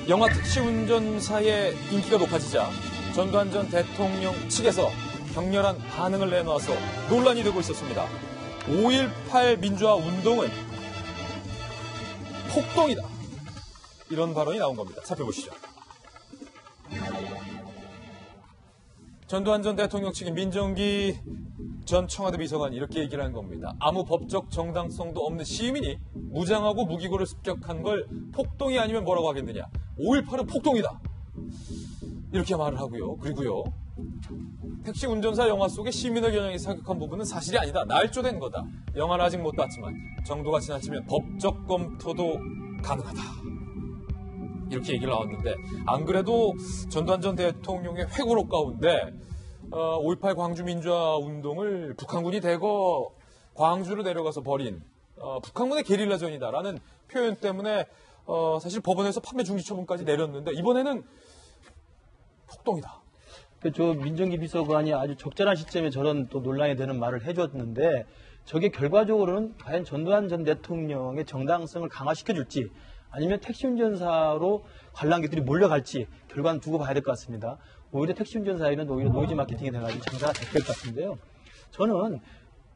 영화 택시 운전사의 인기가 높아지자 전두환 전 대통령 측에서 격렬한 반응을 내놓아서 논란이 되고 있었습니다. 5.18 민주화 운동은 폭동이다. 이런 발언이 나온 겁니다. 살펴보시죠. 전두환 전 대통령 측인 민정기 전 청와대 비서관이 이렇게 얘기를 한 겁니다. 아무 법적 정당성도 없는 시민이 무장하고 무기고를 습격한 걸 폭동이 아니면 뭐라고 하겠느냐. 5.18은 폭동이다. 이렇게 말을 하고요. 그리고요. 택시 운전사 영화 속에 시민의 겨냥이 사격한 부분은 사실이 아니다. 날조된 거다. 영화는 아직 못 봤지만 정도가 지나치면 법적 검토도 가능하다. 이렇게 얘기를 나왔는데 안 그래도 전두환 전 대통령의 회고록 가운데 5.18 광주 민주화 운동을 북한군이 대거 광주로 내려가서 벌인 북한군의 게릴라전이다라는 표현 때문에 사실 법원에서 판매 중지 처분까지 내렸는데 이번에는 폭동이다. 저 민정기 비서관이 아주 적절한 시점에 저런 또 논란이 되는 말을 해줬는데 저게 결과적으로는 과연 전두환 전 대통령의 정당성을 강화시켜줄지 아니면 택시 운전사로 관람객들이 몰려갈지 결과는 두고 봐야 될 것 같습니다. 오히려 택시 운전사에는 오히려 노이즈 마케팅이 돼가지고 장사가 될 것 같은데요. 저는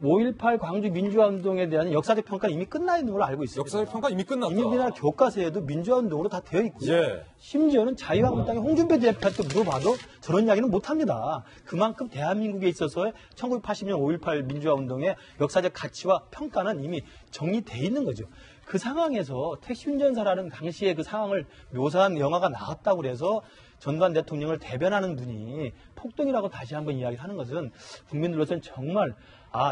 5.18 광주 민주화 운동에 대한 역사적 평가는 이미 끝나 있는 걸로 알고 있습니다. 역사적 평가 이미 끝났다. 이미 우리나라 교과서에도 민주화 운동으로 다 되어 있고요. 예. 심지어는 자유한국당의 홍준표 대표한테 물어봐도 저런 이야기는 못합니다. 그만큼 대한민국에 있어서의 1980년 5.18 민주화 운동의 역사적 가치와 평가는 이미 정리되어 있는 거죠. 그 상황에서 택시 운전사라는 당시의 그 상황을 묘사한 영화가 나왔다고 그래서 전두환 대통령을 대변하는 분이 폭동이라고 다시 한번 이야기하는 것은 국민들로서는 정말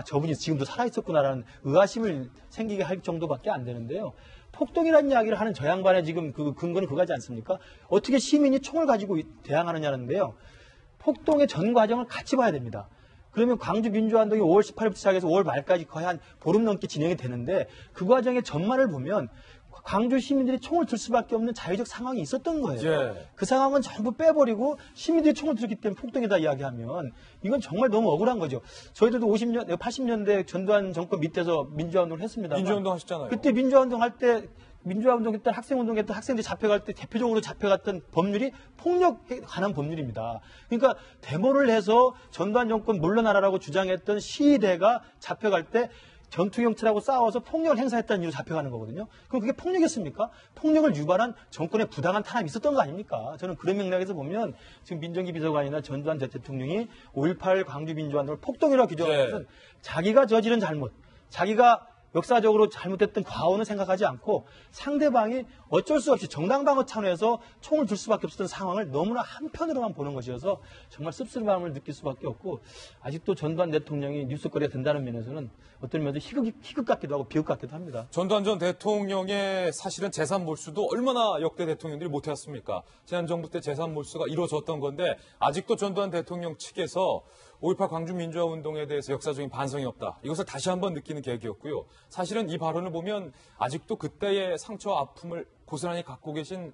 저분이 지금도 살아있었구나라는 의아심을 생기게 할 정도밖에 안 되는데요. 폭동이라는 이야기를 하는 저 양반의 지금 그 근거는 그거지 않습니까? 어떻게 시민이 총을 가지고 대항하느냐는데요. 폭동의 전 과정을 같이 봐야 됩니다. 그러면 광주 민주화운동이 5월 18일부터 시작해서 5월 말까지 거의 한 보름 넘게 진행이 되는데 그 과정의 전말을 보면 광주 시민들이 총을 들 수밖에 없는 자유적 상황이 있었던 거예요. 예. 그 상황은 전부 빼버리고 시민들이 총을 들었기 때문에 폭동이다 이야기하면 이건 정말 너무 억울한 거죠. 저희들도 80년대 전두환 정권 밑에서 민주화운동을 했습니다. 민주화운동 하셨잖아요. 그때 민주화운동 할 때 민주화운동했던 학생운동했던 학생들이 잡혀갈 때 대표적으로 잡혀갔던 법률이 폭력에 관한 법률입니다. 그러니까 데모를 해서 전두환 정권 물러나라라고 주장했던 시위대가 잡혀갈 때 전투경찰하고 싸워서 폭력을 행사했다는 이유로 잡혀가는 거거든요. 그럼 그게 폭력이었습니까? 폭력을 유발한 정권의 부당한 탄압이 있었던 거 아닙니까? 저는 그런 맥락에서 보면 지금 민정기 비서관이나 전두환 전 대통령이 5.18 광주 민주화운동을 폭동이라고 규정하는 것은 자기가 저지른 잘못, 자기가 역사적으로 잘못됐던 과오는 생각하지 않고 상대방이 어쩔 수 없이 정당방어 차원에서 총을 들 수밖에 없었던 상황을 너무나 한편으로만 보는 것이어서 정말 씁쓸함을 느낄 수밖에 없고 아직도 전두환 대통령이 뉴스거리가 된다는 면에서는 어떤 면에서 희극 같기도 하고 비극 같기도 합니다. 전두환 전 대통령의 사실은 재산 몰수도 얼마나 역대 대통령들이 못해왔습니까? 지난정부 때 재산 몰수가 이루어졌던 건데 아직도 전두환 대통령 측에서 5.18 광주 민주화 운동에 대해서 역사적인 반성이 없다. 이것을 다시 한번 느끼는 계기였고요. 사실은 이 발언을 보면 아직도 그때의 상처와 아픔을 고스란히 갖고 계신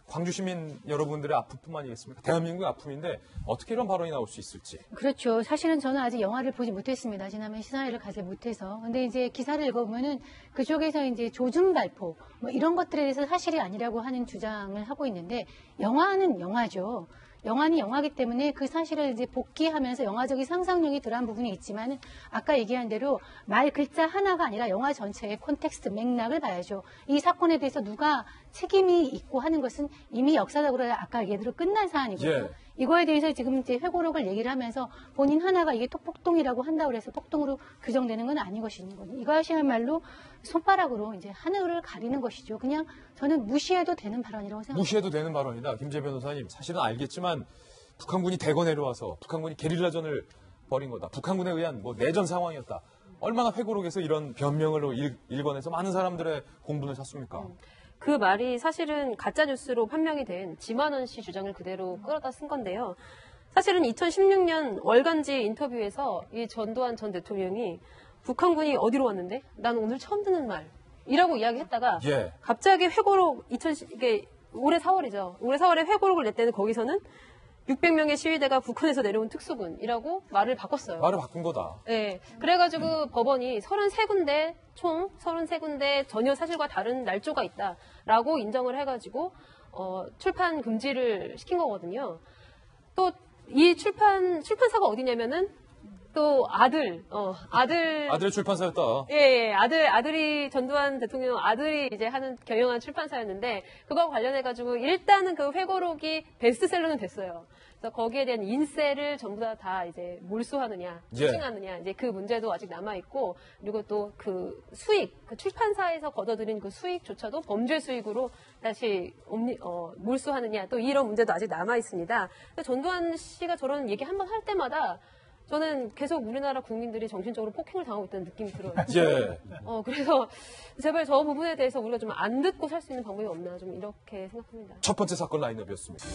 광주 시민 여러분들의 아픔뿐만 아니겠습니까? 대한민국의 아픔인데 어떻게 이런 발언이 나올 수 있을지. 그렇죠. 사실은 저는 아직 영화를 보지 못했습니다. 지난해 시사회를 가지 못해서. 근데 이제 기사를 읽어보면은 그쪽에서 이제 조준 발포 이런 것들에 대해서 사실이 아니라고 하는 주장을 하고 있는데 영화는 영화죠. 영화는 영화기 때문에 그 사실을 이제 복귀하면서 영화적인 상상력이 들어간 부분이 있지만 아까 얘기한 대로 말 글자 하나가 아니라 영화 전체의 콘텍스트, 맥락을 봐야죠. 이 사건에 대해서 누가 책임이 있고 하는 것은 이미 역사적으로 아까 얘기대로 끝난 사안이거든요. 예. 이거에 대해서 지금 이제 회고록을 얘기를 하면서 본인 하나가 이게 폭동이라고 한다고 해서 폭동으로 규정되는 건 아닌 것이거든요. 이것이야말로 손가락으로 이제 하늘을 가리는 것이죠. 그냥 저는 무시해도 되는 발언이라고 생각합니다. 무시해도 되는 발언이다. 김재 변호사님, 사실은 알겠지만 북한군이 대거 내려와서 북한군이 게릴라전을 벌인 거다. 북한군에 의한 내전 상황이었다. 얼마나 회고록에서 이런 변명을 읽어내서 많은 사람들의 공분을 샀습니까? 그 말이 사실은 가짜뉴스로 판명이 된 지만원 씨 주장을 그대로 끌어다 쓴 건데요. 사실은 2016년 월간지 인터뷰에서 이 전두환 전 대통령이 북한군이 어디로 왔는데? 난 오늘 처음 듣는 말이라고 이야기했다가 갑자기 회고록 이게 올해 4월이죠. 올해 4월에 회고록을 냈다는 거기서는 600명의 시위대가 북한에서 내려온 특수군이라고 말을 바꿨어요. 말을 바꾼 거다. 네. 그래가지고 법원이 33군데, 총 33군데 전혀 사실과 다른 날조가 있다라고 인정을 해가지고, 출판 금지를 시킨 거거든요. 또, 이 출판사가 어디냐면은, 또 아들의 출판사였다. 예, 아들이 전두환 대통령 아들이 이제 경영한 출판사였는데 그거 관련해가지고 일단은 그 회고록이 베스트셀러는 됐어요. 그래서 거기에 대한 인세를 전부 다 이제 몰수하느냐, 추징하느냐, 이제 그 문제도 아직 남아있고, 그리고 또 그 수익, 그 출판사에서 걷어들인 그 수익조차도 범죄 수익으로 다시 몰수하느냐, 또 이런 문제도 아직 남아있습니다. 근데 전두환 씨가 저런 얘기 한번 할 때마다 저는 계속 우리나라 국민들이 정신적으로 폭행을 당하고 있다는 느낌이 들어요. 예. 그래서 제발 저 부분에 대해서 우리가 좀 안 듣고 살 수 있는 방법이 없나 좀 이렇게 생각합니다. 첫 번째 사건 라인업이었습니다.